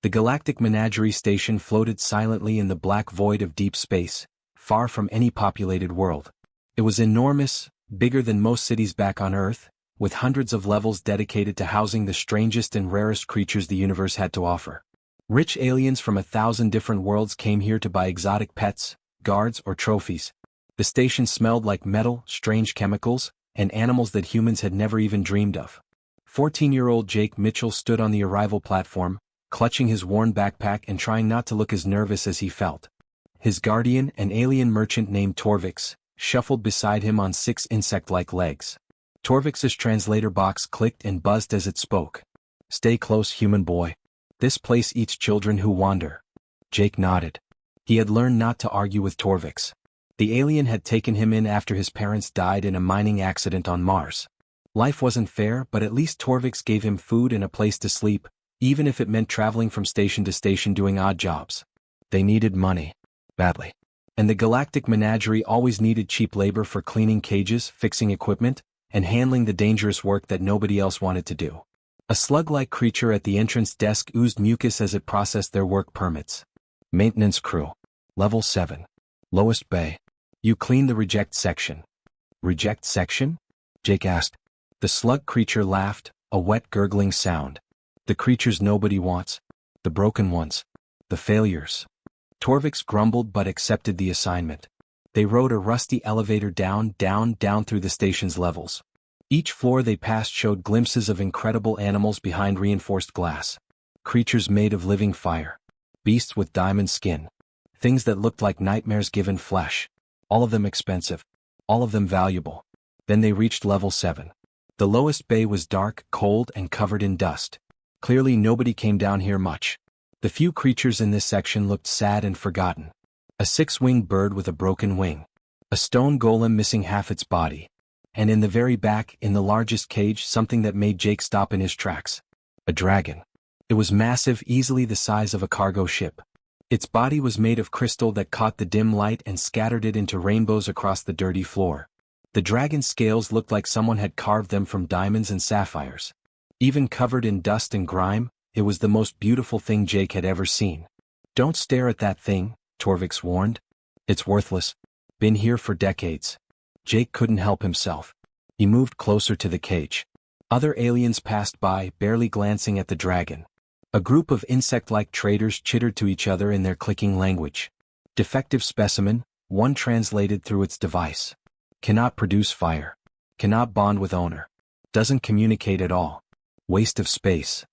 The Galactic Menagerie Station floated silently in the black void of deep space, far from any populated world. It was enormous, bigger than most cities back on Earth, with hundreds of levels dedicated to housing the strangest and rarest creatures the universe had to offer. Rich aliens from 1,000 different worlds came here to buy exotic pets, guards, or trophies. The station smelled like metal, strange chemicals, and animals that humans had never even dreamed of. 14-year-old Jake Mitchell stood on the arrival platform, clutching his worn backpack and trying not to look as nervous as he felt. His guardian, an alien merchant named Torvix, shuffled beside him on 6 insect-like legs. Torvix's translator box clicked and buzzed as it spoke. "Stay close, human boy. This place eats children who wander." Jake nodded. He had learned not to argue with Torvix. The alien had taken him in after his parents died in a mining accident on Mars. Life wasn't fair, but at least Torvix gave him food and a place to sleep, even if it meant traveling from station to station doing odd jobs. They needed money. Badly. And the Galactic Menagerie always needed cheap labor for cleaning cages, fixing equipment, and handling the dangerous work that nobody else wanted to do. A slug-like creature at the entrance desk oozed mucus as it processed their work permits. Maintenance crew. Level 7. Lowest bay. You clean the reject section. Reject section? Jake asked. The slug creature laughed, a wet gurgling sound. The creatures nobody wants. The broken ones. The failures. Torvix grumbled but accepted the assignment. They rode a rusty elevator down through the station's levels. Each floor they passed showed glimpses of incredible animals behind reinforced glass. Creatures made of living fire. Beasts with diamond skin. Things that looked like nightmares given flesh. All of them expensive. All of them valuable. Then they reached level 7. The lowest bay was dark, cold, and covered in dust. Clearly nobody came down here much. The few creatures in this section looked sad and forgotten. A 6-winged bird with a broken wing. A stone golem missing half its body. And in the very back, in the largest cage, something that made Jake stop in his tracks. A dragon. It was massive, easily the size of a cargo ship. Its body was made of crystal that caught the dim light and scattered it into rainbows across the dirty floor. The dragon's scales looked like someone had carved them from diamonds and sapphires. Even covered in dust and grime, it was the most beautiful thing Jake had ever seen. "Don't stare at that thing," Torvix warned. "It's worthless. Been here for decades." Jake couldn't help himself. He moved closer to the cage. Other aliens passed by, barely glancing at the dragon. A group of insect-like traders chittered to each other in their clicking language. "Defective specimen," one translated through its device. "Cannot produce fire. Cannot bond with owner. Doesn't communicate at all. Waste of space."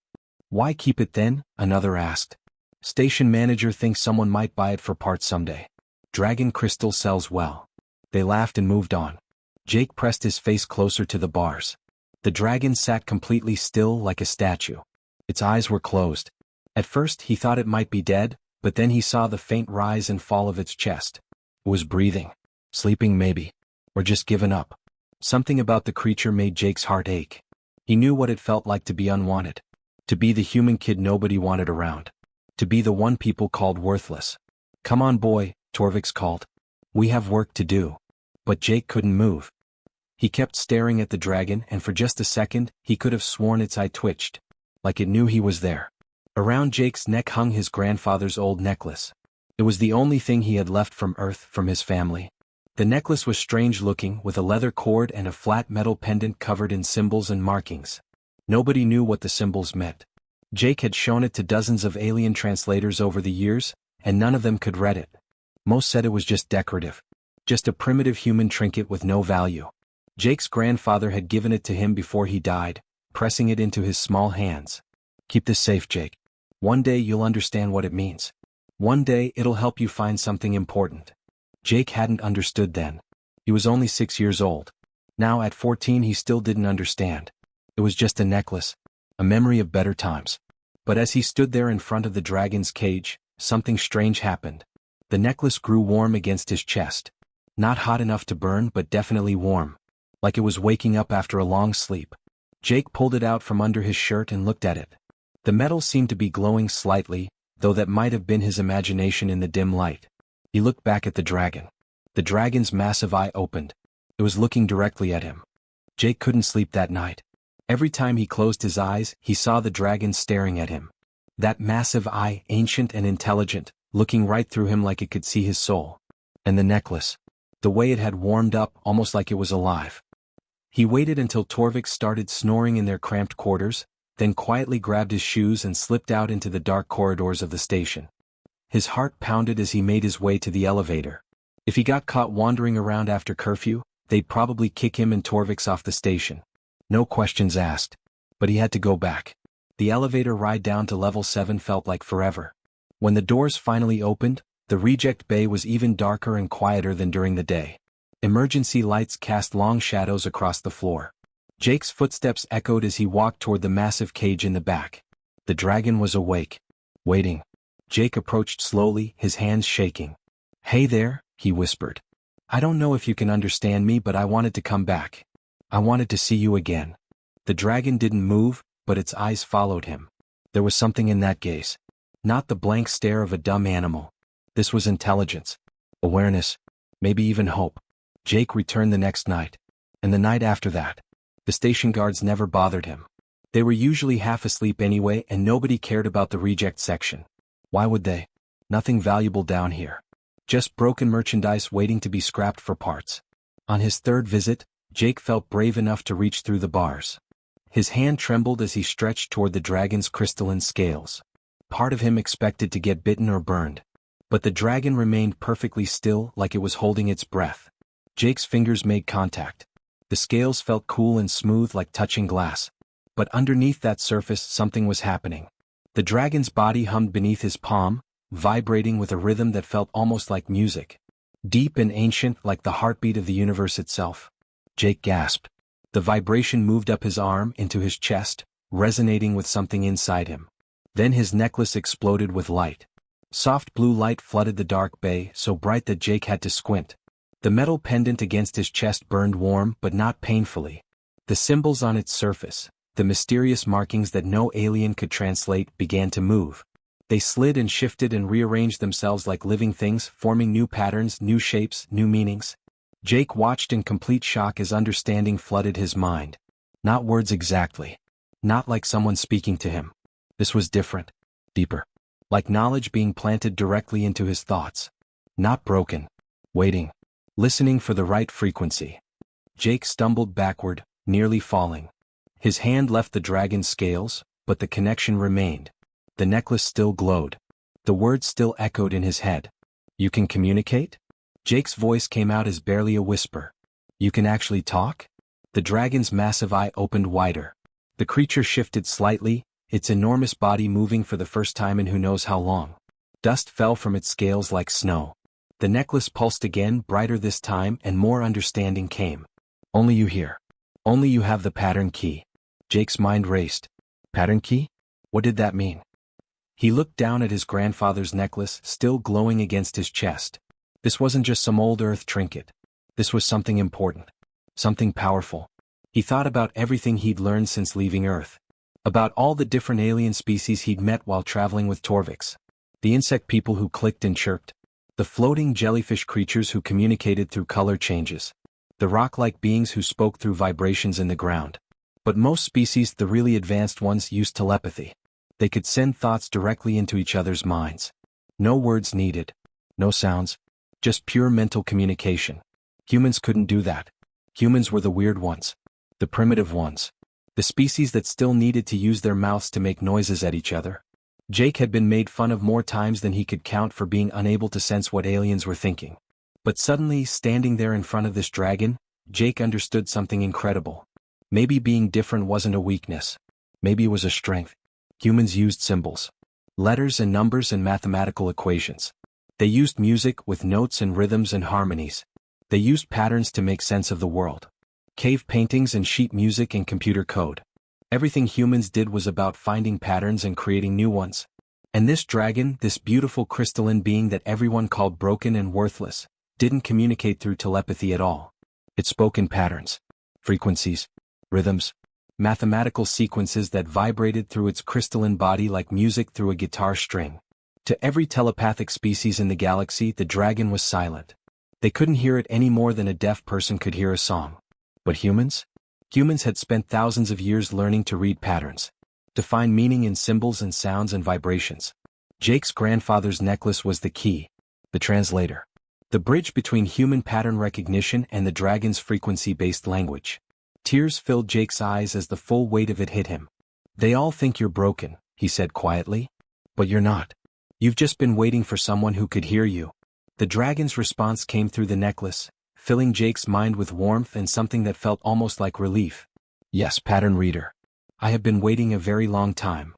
"Why keep it then?" another asked. "Station manager thinks someone might buy it for parts someday. Dragon crystal sells well." They laughed and moved on. Jake pressed his face closer to the bars. The dragon sat completely still like a statue. Its eyes were closed. At first he thought it might be dead, but then he saw the faint rise and fall of its chest. It was breathing. Sleeping maybe. Or just given up. Something about the creature made Jake's heart ache. He knew what it felt like to be unwanted. To be the human kid nobody wanted around. To be the one people called worthless. "Come on, boy," Torvix called. "We have work to do." But Jake couldn't move. He kept staring at the dragon, and for just a second, he could have sworn its eye twitched. Like it knew he was there. Around Jake's neck hung his grandfather's old necklace. It was the only thing he had left from Earth, from his family. The necklace was strange-looking, with a leather cord and a flat metal pendant covered in symbols and markings. Nobody knew what the symbols meant. Jake had shown it to dozens of alien translators over the years, and none of them could read it. Most said it was just decorative. Just a primitive human trinket with no value. Jake's grandfather had given it to him before he died, pressing it into his small hands. "Keep this safe, Jake. One day you'll understand what it means. One day it'll help you find something important." Jake hadn't understood then. He was only 6 years old. Now at 14 he still didn't understand. It was just a necklace, a memory of better times. But as he stood there in front of the dragon's cage, something strange happened. The necklace grew warm against his chest. Not hot enough to burn, but definitely warm. Like it was waking up after a long sleep. Jake pulled it out from under his shirt and looked at it. The metal seemed to be glowing slightly, though that might have been his imagination in the dim light. He looked back at the dragon. The dragon's massive eye opened. It was looking directly at him. Jake couldn't sleep that night. Every time he closed his eyes, he saw the dragon staring at him. That massive eye, ancient and intelligent, looking right through him like it could see his soul. And the necklace. The way it had warmed up, almost like it was alive. He waited until Torvik started snoring in their cramped quarters, then quietly grabbed his shoes and slipped out into the dark corridors of the station. His heart pounded as he made his way to the elevator. If he got caught wandering around after curfew, they'd probably kick him and Torviks off the station. No questions asked. But he had to go back. The elevator ride down to level 7 felt like forever. When the doors finally opened, the reject bay was even darker and quieter than during the day. Emergency lights cast long shadows across the floor. Jake's footsteps echoed as he walked toward the massive cage in the back. The dragon was awake. Waiting. Jake approached slowly, his hands shaking. "Hey there," he whispered. "I don't know if you can understand me, but I wanted to come back. I wanted to see you again." The dragon didn't move, but its eyes followed him. There was something in that gaze. Not the blank stare of a dumb animal. This was intelligence. Awareness. Maybe even hope. Jake returned the next night. And the night after that. The station guards never bothered him. They were usually half asleep anyway, and nobody cared about the reject section. Why would they? Nothing valuable down here. Just broken merchandise waiting to be scrapped for parts. On his third visit, Jake felt brave enough to reach through the bars. His hand trembled as he stretched toward the dragon's crystalline scales. Part of him expected to get bitten or burned. But the dragon remained perfectly still, like it was holding its breath. Jake's fingers made contact. The scales felt cool and smooth like touching glass. But underneath that surface something was happening. The dragon's body hummed beneath his palm, vibrating with a rhythm that felt almost like music. Deep and ancient, like the heartbeat of the universe itself. Jake gasped. The vibration moved up his arm into his chest, resonating with something inside him. Then his necklace exploded with light. Soft blue light flooded the dark bay, so bright that Jake had to squint. The metal pendant against his chest burned warm but not painfully. The symbols on its surface, the mysterious markings that no alien could translate, began to move. They slid and shifted and rearranged themselves like living things, forming new patterns, new shapes, new meanings. Jake watched in complete shock as understanding flooded his mind. Not words exactly. Not like someone speaking to him. This was different. Deeper. Like knowledge being planted directly into his thoughts. Not broken. Waiting. Listening for the right frequency. Jake stumbled backward, nearly falling. His hand left the dragon's scales, but the connection remained. The necklace still glowed. The words still echoed in his head. "You can communicate?" Jake's voice came out as barely a whisper. "You can actually talk?" The dragon's massive eye opened wider. The creature shifted slightly, its enormous body moving for the first time in who knows how long. Dust fell from its scales like snow. The necklace pulsed again, brighter this time, and more understanding came. "Only you here. Only you have the pattern key." Jake's mind raced. Pattern key? What did that mean? He looked down at his grandfather's necklace, still glowing against his chest. This wasn't just some old Earth trinket. This was something important. Something powerful. He thought about everything he'd learned since leaving Earth. About all the different alien species he'd met while traveling with Torviks. The insect people who clicked and chirped. The floating jellyfish creatures who communicated through color changes. The rock-like beings who spoke through vibrations in the ground. But most species, the really advanced ones, used telepathy. They could send thoughts directly into each other's minds. No words needed. No sounds. Just pure mental communication. Humans couldn't do that. Humans were the weird ones. The primitive ones. The species that still needed to use their mouths to make noises at each other. Jake had been made fun of more times than he could count for being unable to sense what aliens were thinking. But suddenly, standing there in front of this dragon, Jake understood something incredible. Maybe being different wasn't a weakness. Maybe it was a strength. Humans used symbols. Letters and numbers and mathematical equations. They used music with notes and rhythms and harmonies. They used patterns to make sense of the world. Cave paintings and sheet music and computer code. Everything humans did was about finding patterns and creating new ones. And this dragon, this beautiful crystalline being that everyone called broken and worthless, didn't communicate through telepathy at all. It spoke in patterns, frequencies, rhythms, mathematical sequences that vibrated through its crystalline body like music through a guitar string. To every telepathic species in the galaxy, the dragon was silent. They couldn't hear it any more than a deaf person could hear a song. But humans? Humans had spent thousands of years learning to read patterns. to find meaning in symbols and sounds and vibrations. Jake's grandfather's necklace was the key, the translator. The bridge between human pattern recognition and the dragon's frequency-based language. Tears filled Jake's eyes as the full weight of it hit him. "They all think you're broken," he said quietly. "But you're not. You've just been waiting for someone who could hear you." The dragon's response came through the necklace, filling Jake's mind with warmth and something that felt almost like relief. "Yes, pattern reader. I have been waiting a very long time."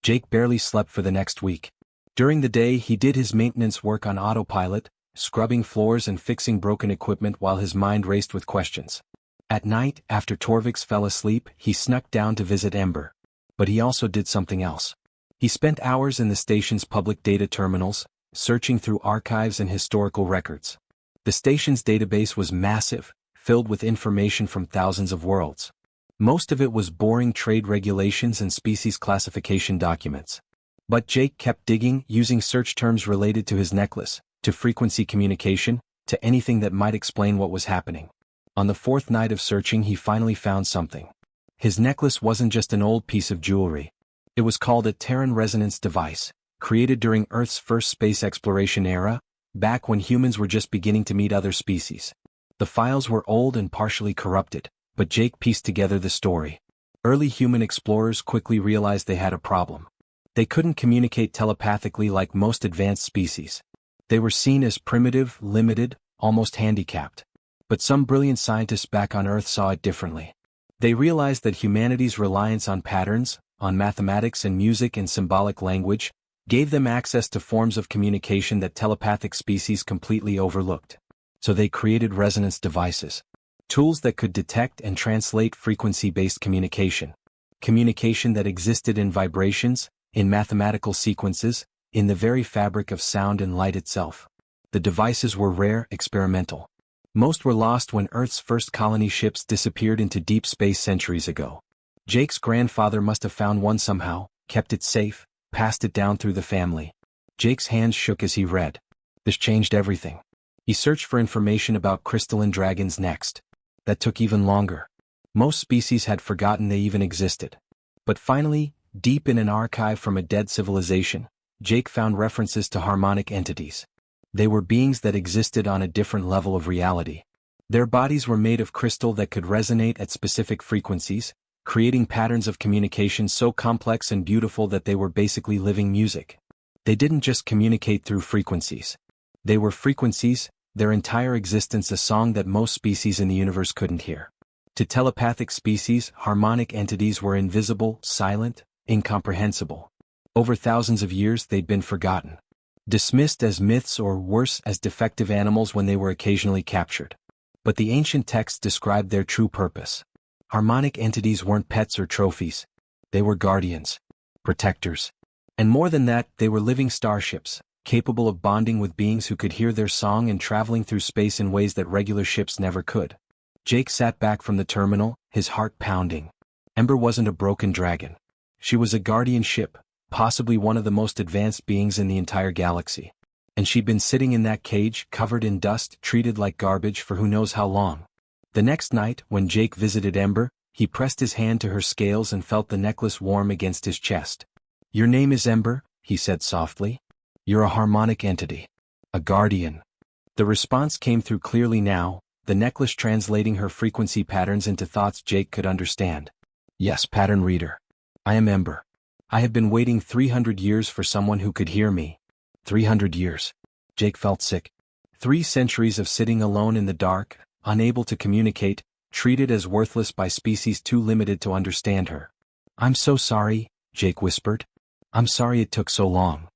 Jake barely slept for the next week. During the day he did his maintenance work on autopilot, scrubbing floors and fixing broken equipment while his mind raced with questions. At night, after Torvix fell asleep, he snuck down to visit Ember. But he also did something else. He spent hours in the station's public data terminals, searching through archives and historical records. The station's database was massive, filled with information from thousands of worlds. Most of it was boring trade regulations and species classification documents. But Jake kept digging, using search terms related to his necklace, to frequency communication, to anything that might explain what was happening. On the fourth night of searching he finally found something. His necklace wasn't just an old piece of jewelry. It was called a Terran resonance device, created during Earth's first space exploration era, back when humans were just beginning to meet other species. The files were old and partially corrupted, but Jake pieced together the story. Early human explorers quickly realized they had a problem. They couldn't communicate telepathically like most advanced species. They were seen as primitive, limited, almost handicapped. But some brilliant scientists back on Earth saw it differently. They realized that humanity's reliance on patterns, on mathematics and music and symbolic language, gave them access to forms of communication that telepathic species completely overlooked. So they created resonance devices. Tools that could detect and translate frequency-based communication. Communication that existed in vibrations, in mathematical sequences, in the very fabric of sound and light itself. The devices were rare, experimental. Most were lost when Earth's first colony ships disappeared into deep space centuries ago. Jake's grandfather must have found one somehow, kept it safe, passed it down through the family. Jake's hands shook as he read. This changed everything. He searched for information about crystalline dragons next. That took even longer. Most species had forgotten they even existed. But finally, deep in an archive from a dead civilization, Jake found references to harmonic entities. They were beings that existed on a different level of reality. Their bodies were made of crystal that could resonate at specific frequencies, creating patterns of communication so complex and beautiful that they were basically living music. They didn't just communicate through frequencies. They were frequencies, their entire existence a song that most species in the universe couldn't hear. To telepathic species, harmonic entities were invisible, silent, incomprehensible. Over thousands of years they'd been forgotten. Dismissed as myths or worse as defective animals when they were occasionally captured. But the ancient texts described their true purpose. Harmonic entities weren't pets or trophies. They were guardians, protectors. And more than that, they were living starships, capable of bonding with beings who could hear their song and traveling through space in ways that regular ships never could. Jake sat back from the terminal, his heart pounding. Ember wasn't a broken dragon. She was a guardian ship, possibly one of the most advanced beings in the entire galaxy. And she'd been sitting in that cage, covered in dust, treated like garbage for who knows how long. The next night, when Jake visited Ember, he pressed his hand to her scales and felt the necklace warm against his chest. "Your name is Ember," he said softly. "You're a harmonic entity. A guardian." The response came through clearly now, the necklace translating her frequency patterns into thoughts Jake could understand. "Yes, pattern reader. I am Ember. I have been waiting 300 years for someone who could hear me." 300 years. Jake felt sick. 3 centuries of sitting alone in the dark, unable to communicate, treated as worthless by species too limited to understand her. "I'm so sorry," Jake whispered. "I'm sorry it took so long.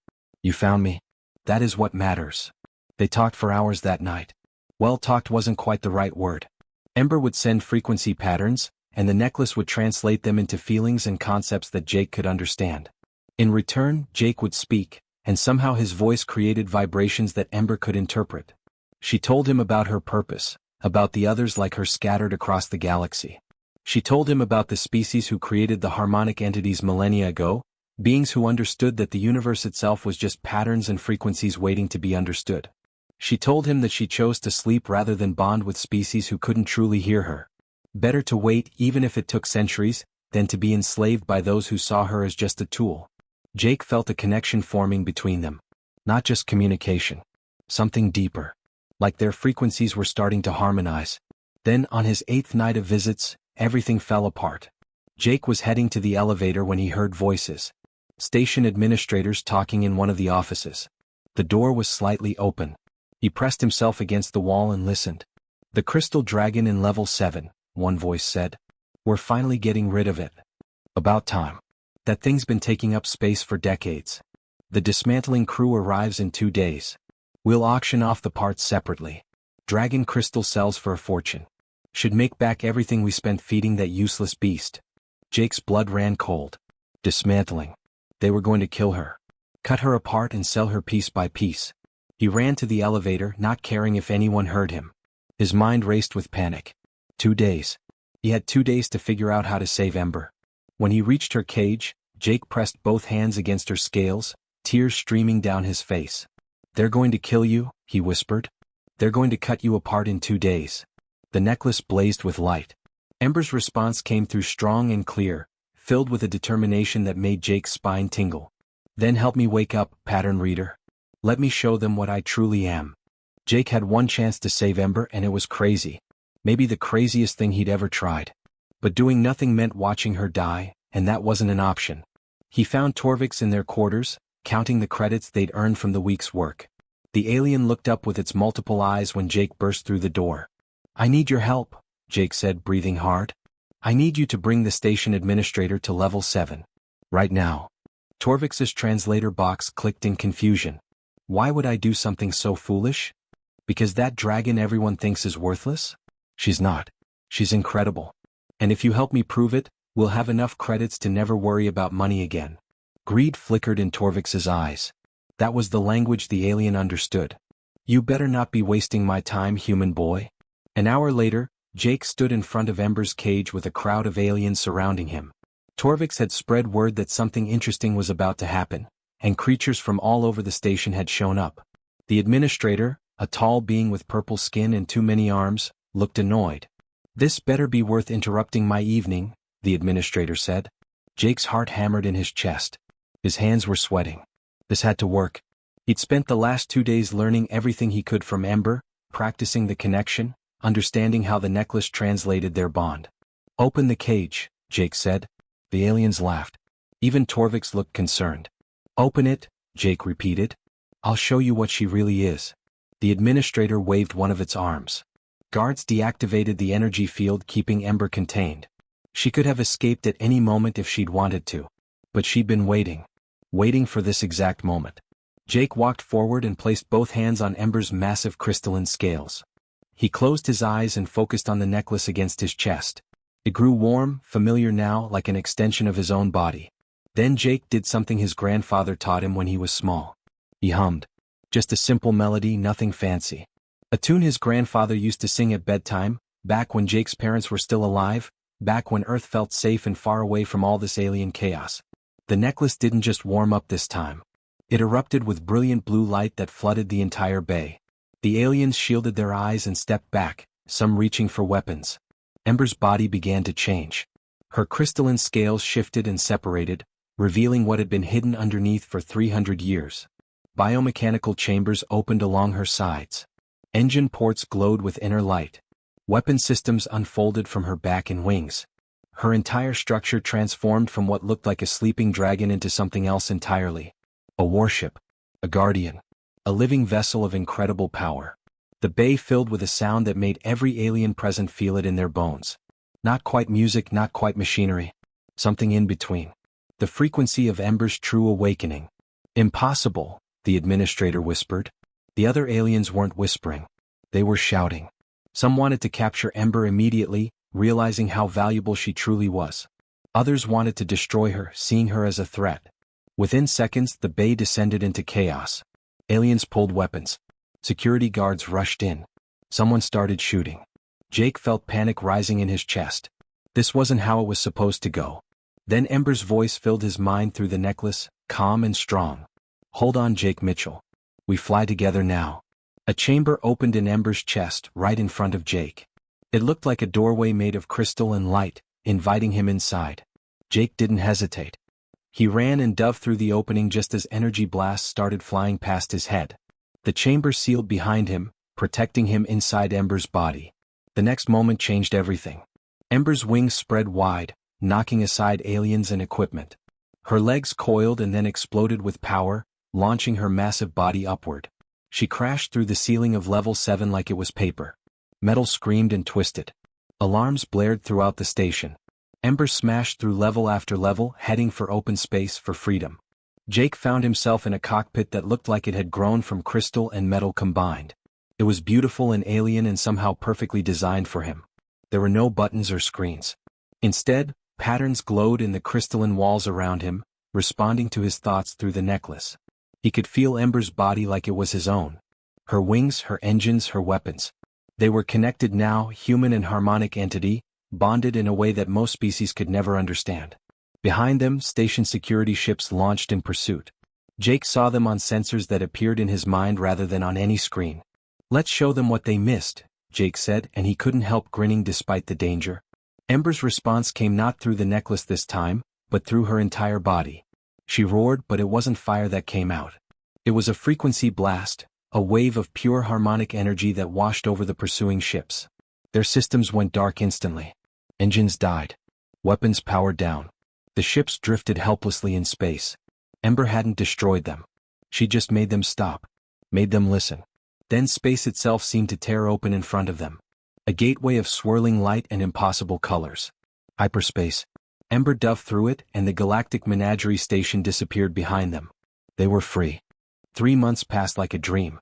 You found me. That is what matters." They talked for hours that night. Well, talked wasn't quite the right word. Ember would send frequency patterns, and the necklace would translate them into feelings and concepts that Jake could understand. In return, Jake would speak, and somehow his voice created vibrations that Ember could interpret. She told him about her purpose, about the others like her scattered across the galaxy. She told him about the species who created the harmonic entities millennia ago, beings who understood that the universe itself was just patterns and frequencies waiting to be understood. She told him that she chose to sleep rather than bond with species who couldn't truly hear her. Better to wait even if it took centuries, than to be enslaved by those who saw her as just a tool. Jake felt a connection forming between them. Not just communication. Something deeper. Like their frequencies were starting to harmonize. Then, on his 8th night of visits, everything fell apart. Jake was heading to the elevator when he heard voices. Station administrators talking in one of the offices. The door was slightly open. He pressed himself against the wall and listened. "The crystal dragon in level 7, one voice said. "We're finally getting rid of it. About time. That thing's been taking up space for decades. The dismantling crew arrives in 2 days. We'll auction off the parts separately. Dragon crystal sells for a fortune. Should make back everything we spent feeding that useless beast." Jake's blood ran cold. Dismantling. They were going to kill her. Cut her apart and sell her piece by piece. He ran to the elevator, not caring if anyone heard him. His mind raced with panic. 2 days. He had 2 days to figure out how to save Ember. When he reached her cage, Jake pressed both hands against her scales, tears streaming down his face. "They're going to kill you," he whispered. "They're going to cut you apart in 2 days." The necklace blazed with light. Ember's response came through strong and clear, filled with a determination that made Jake's spine tingle. "Then help me wake up, pattern reader. Let me show them what I truly am." Jake had one chance to save Ember, and it was crazy. Maybe the craziest thing he'd ever tried. But doing nothing meant watching her die, and that wasn't an option. He found Torvix in their quarters, counting the credits they'd earned from the week's work. The alien looked up with its multiple eyes when Jake burst through the door. "I need your help," Jake said, breathing hard. "I need you to bring the station administrator to level 7. Right now." Torvix's translator box clicked in confusion. "Why would I do something so foolish? Because that dragon everyone thinks is worthless? She's not. She's incredible. And if you help me prove it, we'll have enough credits to never worry about money again." Greed flickered in Torvix's eyes. That was the language the alien understood. "You better not be wasting my time, human boy." An hour later, Jake stood in front of Ember's cage with a crowd of aliens surrounding him. Torvix had spread word that something interesting was about to happen, and creatures from all over the station had shown up. The administrator, a tall being with purple skin and too many arms, looked annoyed. "This better be worth interrupting my evening," the administrator said. Jake's heart hammered in his chest. His hands were sweating. This had to work. He'd spent the last 2 days learning everything he could from Ember, practicing the connection, understanding how the necklace translated their bond. "Open the cage," Jake said. The aliens laughed. Even Torvix looked concerned. "Open it," Jake repeated. "I'll show you what she really is." The administrator waved one of its arms. Guards deactivated the energy field keeping Ember contained. She could have escaped at any moment if she'd wanted to. But she'd been waiting. Waiting for this exact moment. Jake walked forward and placed both hands on Ember's massive crystalline scales. He closed his eyes and focused on the necklace against his chest. It grew warm, familiar now, like an extension of his own body. Then Jake did something his grandfather taught him when he was small. He hummed. Just a simple melody, nothing fancy. A tune his grandfather used to sing at bedtime, back when Jake's parents were still alive, back when Earth felt safe and far away from all this alien chaos. The necklace didn't just warm up this time. It erupted with brilliant blue light that flooded the entire bay. The aliens shielded their eyes and stepped back, some reaching for weapons. Ember's body began to change. Her crystalline scales shifted and separated, revealing what had been hidden underneath for 300 years. Biomechanical chambers opened along her sides. Engine ports glowed with inner light. Weapon systems unfolded from her back and wings. Her entire structure transformed from what looked like a sleeping dragon into something else entirely. A warship. A guardian. A living vessel of incredible power. The bay filled with a sound that made every alien present feel it in their bones. Not quite music, not quite machinery. Something in between. The frequency of Ember's true awakening. "Impossible," the administrator whispered. The other aliens weren't whispering. They were shouting. Some wanted to capture Ember immediately, realizing how valuable she truly was. Others wanted to destroy her, seeing her as a threat. Within seconds, the bay descended into chaos. Aliens pulled weapons. Security guards rushed in. Someone started shooting. Jake felt panic rising in his chest. This wasn't how it was supposed to go. Then Ember's voice filled his mind through the necklace, calm and strong. "Hold on, Jake Mitchell. We fly together now." A chamber opened in Ember's chest, right in front of Jake. It looked like a doorway made of crystal and light, inviting him inside. Jake didn't hesitate. He ran and dove through the opening just as energy blasts started flying past his head. The chamber sealed behind him, protecting him inside Ember's body. The next moment changed everything. Ember's wings spread wide, knocking aside aliens and equipment. Her legs coiled and then exploded with power, launching her massive body upward. She crashed through the ceiling of level 7 like it was paper. Metal screamed and twisted. Alarms blared throughout the station. Ember smashed through level after level, heading for open space for freedom. Jake found himself in a cockpit that looked like it had grown from crystal and metal combined. It was beautiful and alien and somehow perfectly designed for him. There were no buttons or screens. Instead, patterns glowed in the crystalline walls around him, responding to his thoughts through the necklace. He could feel Ember's body like it was his own. Her wings, her engines, her weapons. They were connected now, human and harmonic entity, bonded in a way that most species could never understand. Behind them, station security ships launched in pursuit. Jake saw them on sensors that appeared in his mind rather than on any screen. "Let's show them what they missed," Jake said, and he couldn't help grinning despite the danger. Ember's response came not through the necklace this time, but through her entire body. She roared, but it wasn't fire that came out. It was a frequency blast, a wave of pure harmonic energy that washed over the pursuing ships. Their systems went dark instantly. Engines died. Weapons powered down. The ships drifted helplessly in space. Ember hadn't destroyed them. She just made them stop. Made them listen. Then space itself seemed to tear open in front of them. A gateway of swirling light and impossible colors. Hyperspace. Ember dove through it, and the Galactic Menagerie station disappeared behind them. They were free. 3 months passed like a dream.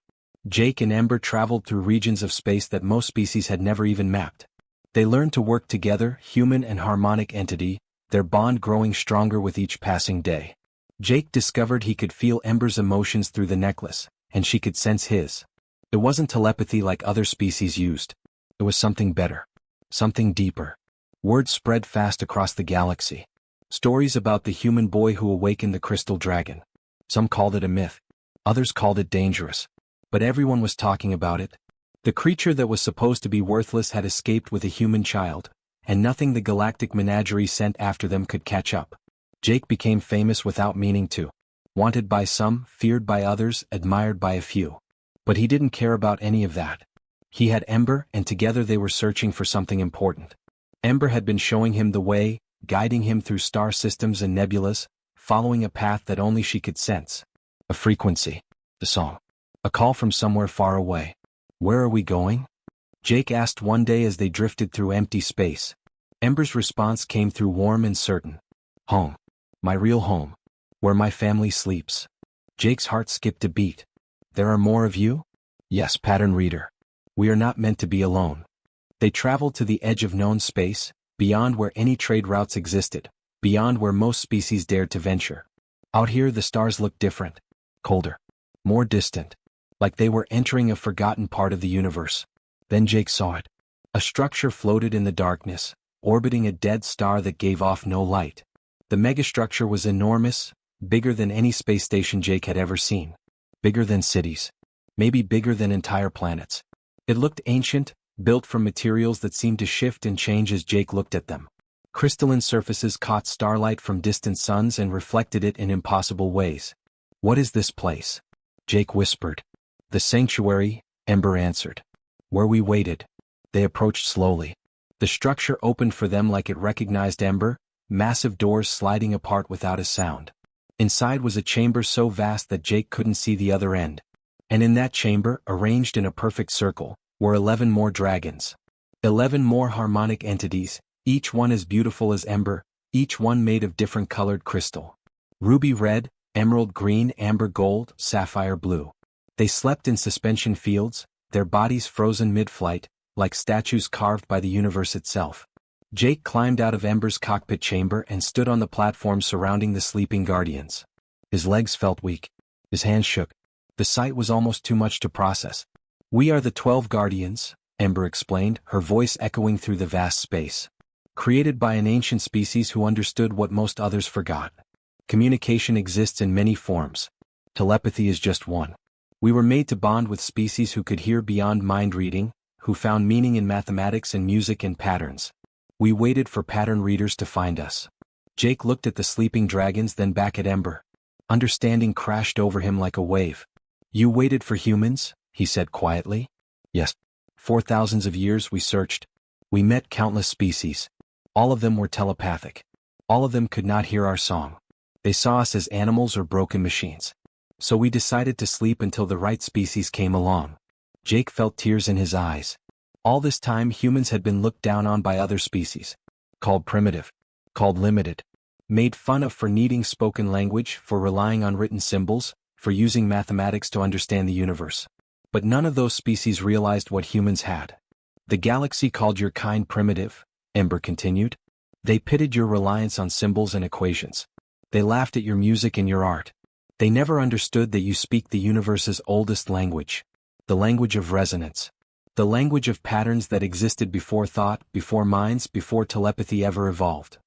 Jake and Ember traveled through regions of space that most species had never even mapped. They learned to work together, human and harmonic entity, their bond growing stronger with each passing day. Jake discovered he could feel Ember's emotions through the necklace, and she could sense his. It wasn't telepathy like other species used. It was something better. Something deeper. Word spread fast across the galaxy. Stories about the human boy who awakened the crystal dragon. Some called it a myth. Others called it dangerous. But everyone was talking about it. The creature that was supposed to be worthless had escaped with a human child, and nothing the Galactic Menagerie sent after them could catch up. Jake became famous without meaning to. Wanted by some, feared by others, admired by a few. But he didn't care about any of that. He had Ember, and together they were searching for something important. Ember had been showing him the way, guiding him through star systems and nebulas, following a path that only she could sense. A frequency. A song. A call from somewhere far away. "Where are we going?" Jake asked one day as they drifted through empty space. Ember's response came through warm and certain. "Home. My real home. Where my family sleeps." Jake's heart skipped a beat. "There are more of you?" "Yes, pattern reader. We are not meant to be alone." They traveled to the edge of known space, beyond where any trade routes existed, beyond where most species dared to venture. Out here the stars looked different. Colder. More distant. Like they were entering a forgotten part of the universe. Then Jake saw it. A structure floated in the darkness, orbiting a dead star that gave off no light. The megastructure was enormous, bigger than any space station Jake had ever seen. Bigger than cities. Maybe bigger than entire planets. It looked ancient, built from materials that seemed to shift and change as Jake looked at them. Crystalline surfaces caught starlight from distant suns and reflected it in impossible ways. "What is this place?" Jake whispered. "The sanctuary," Ember answered. "Where we waited." They approached slowly. The structure opened for them like it recognized Ember, massive doors sliding apart without a sound. Inside was a chamber so vast that Jake couldn't see the other end. And in that chamber, arranged in a perfect circle, were 11 more dragons. 11 more harmonic entities, each one as beautiful as Ember, each one made of different colored crystal. Ruby red, emerald green, amber gold, sapphire blue. They slept in suspension fields, their bodies frozen mid-flight, like statues carved by the universe itself. Jake climbed out of Ember's cockpit chamber and stood on the platform surrounding the sleeping guardians. His legs felt weak. His hands shook. The sight was almost too much to process. "We are the 12 guardians," Ember explained, her voice echoing through the vast space. "Created by an ancient species who understood what most others forgot. Communication exists in many forms. Telepathy is just one. We were made to bond with species who could hear beyond mind reading, who found meaning in mathematics and music and patterns. We waited for pattern readers to find us. Jake looked at the sleeping dragons, then back at Ember. Understanding crashed over him like a wave. "You waited for humans?" he said quietly. "Yes. For thousands of years we searched. We met countless species. All of them were telepathic. All of them could not hear our song. They saw us as animals or broken machines. So we decided to sleep until the right species came along." Jake felt tears in his eyes. All this time humans had been looked down on by other species. Called primitive. Called limited. Made fun of for needing spoken language, for relying on written symbols, for using mathematics to understand the universe. But none of those species realized what humans had. "The galaxy called your kind primitive," Ember continued. "They pitted your reliance on symbols and equations. They laughed at your music and your art. They never understood that you speak the universe's oldest language. The language of resonance. The language of patterns that existed before thought, before minds, before telepathy ever evolved."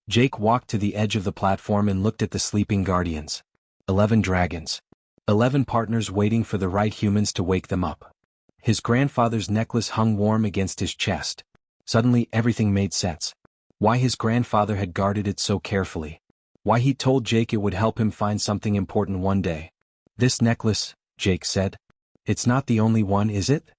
Jake walked to the edge of the platform and looked at the sleeping guardians. 11 dragons. 11 partners waiting for the right humans to wake them up. His grandfather's necklace hung warm against his chest. Suddenly everything made sense. Why his grandfather had guarded it so carefully. Why he told Jake it would help him find something important one day. "This necklace," Jake said. "It's not the only one, is it?"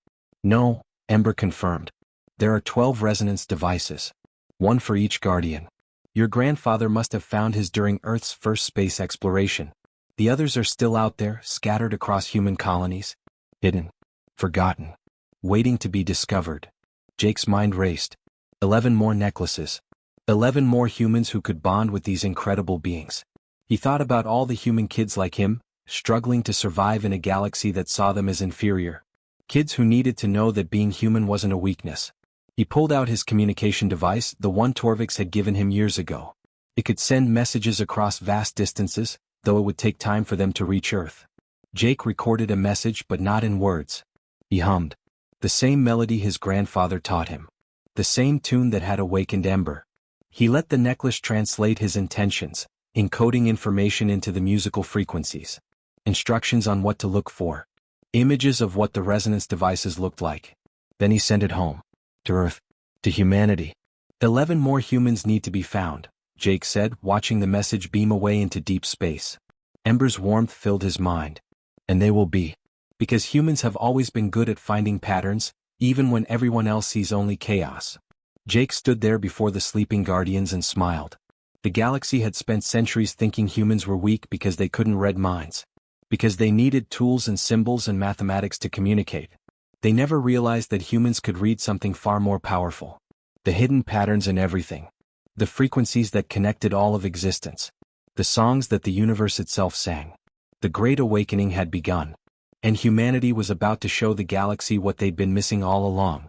"No," Ember confirmed. "There are 12 resonance devices. One for each guardian. Your grandfather must have found his during Earth's first space exploration. The others are still out there, scattered across human colonies. Hidden. Forgotten. Waiting to be discovered." Jake's mind raced. 11 more necklaces. 11 more humans who could bond with these incredible beings. He thought about all the human kids like him, struggling to survive in a galaxy that saw them as inferior. Kids who needed to know that being human wasn't a weakness. He pulled out his communication device, the one Torvix had given him years ago. It could send messages across vast distances, though it would take time for them to reach Earth. Jake recorded a message, but not in words. He hummed. The same melody his grandfather taught him. The same tune that had awakened Ember. He let the necklace translate his intentions, encoding information into the musical frequencies. Instructions on what to look for. Images of what the resonance devices looked like. Then he sent it home. To Earth. To humanity. 11 more humans need to be found, Jake said, watching the message beam away into deep space. Ember's warmth filled his mind. And they will be. Because humans have always been good at finding patterns, even when everyone else sees only chaos. Jake stood there before the sleeping guardians and smiled. The galaxy had spent centuries thinking humans were weak because they couldn't read minds. Because they needed tools and symbols and mathematics to communicate. They never realized that humans could read something far more powerful. The hidden patterns in everything. The frequencies that connected all of existence. The songs that the universe itself sang. The Great Awakening had begun. And humanity was about to show the galaxy what they'd been missing all along.